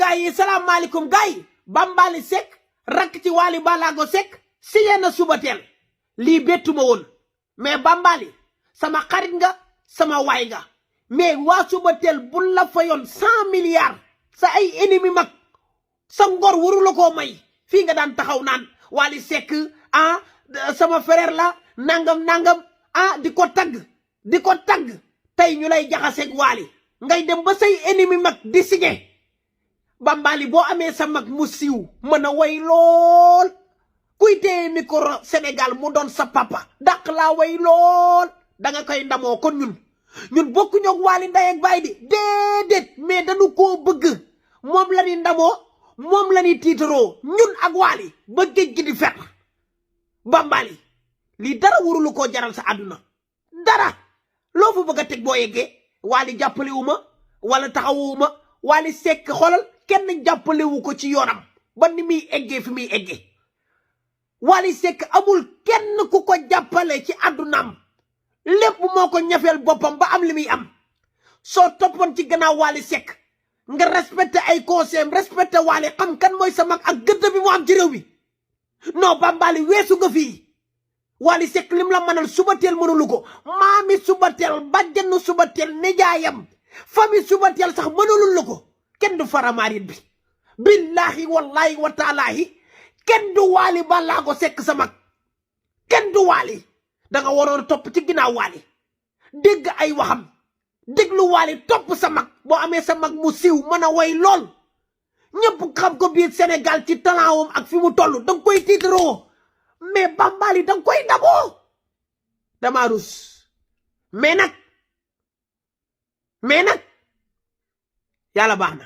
gaay yi salaamaaleykum gaay yi Bambaly Seck rakk ci Wally Ballago Seck signé na Subatel lii bettuma woon mais Bambaly sama xarit nga sama waay nga mais waa Subatel bul la fayoon 100 milliards sa ay ennemi mag sa ngor waru la koo may fii nga daan taxaw naan Wally Seck sama frère la nangam di ko tagg tey ñu lay jaxaseeg Wally ngay dem ba say ennemi mag di signé Bambaly boo amee sa mag mu siiw mën a way lool kuy téye micro Sénégal mu doon sa papa dàq laa way lool da nga koy ndamoo kon ñun bokku ñoog Wally ndey ak baay di déedéet mais dañu koo bëgg moom la ni ndamoo moom la ni tiitaroo ñun ak Wally ba géej gi di fet Bambaly lii dara warulu koo jaral sa àdduna dara loo fa bëgg a teg boo yeggee Wally jàppalewu ma wala taxawu ma Wally Seck xoolal kenn jàppalewu ko ci yoonam ba ni muy eggee fi muy eggee Wally Seck amul kenn ku ko jàppale ci àddunaam lépp moo ko ñafeel boppam ba am li muy am soo toppoon ci gannaaw Wally Seck nga respecté ay conseils respecté Wally xam kan mooy sa mag ak gëdd bi mu am ci réew mi non Bambaly weesu nga fii Wally Seck lim la mënal Subatel mënulu ko maami Subatel bàjjenu Subatel nijaayam famille Subatel sax mënulul la ko kenn du faramaarit bi billahi wallahi wa taalaahi kenn du Wally Ballago Seck sa mag kenn du Wally da nga waroon topp ci ginnaaw Wally dégg ay waxam déglu Wally topp sa mag boo amee sa mag mu siiw mën a way lool ñëpp xam ko biir Sénégal ci talentam ak fi mu toll danga koy tiitaroo mais Bambaly danga koy daboo dama rus mais nag yàlla baax na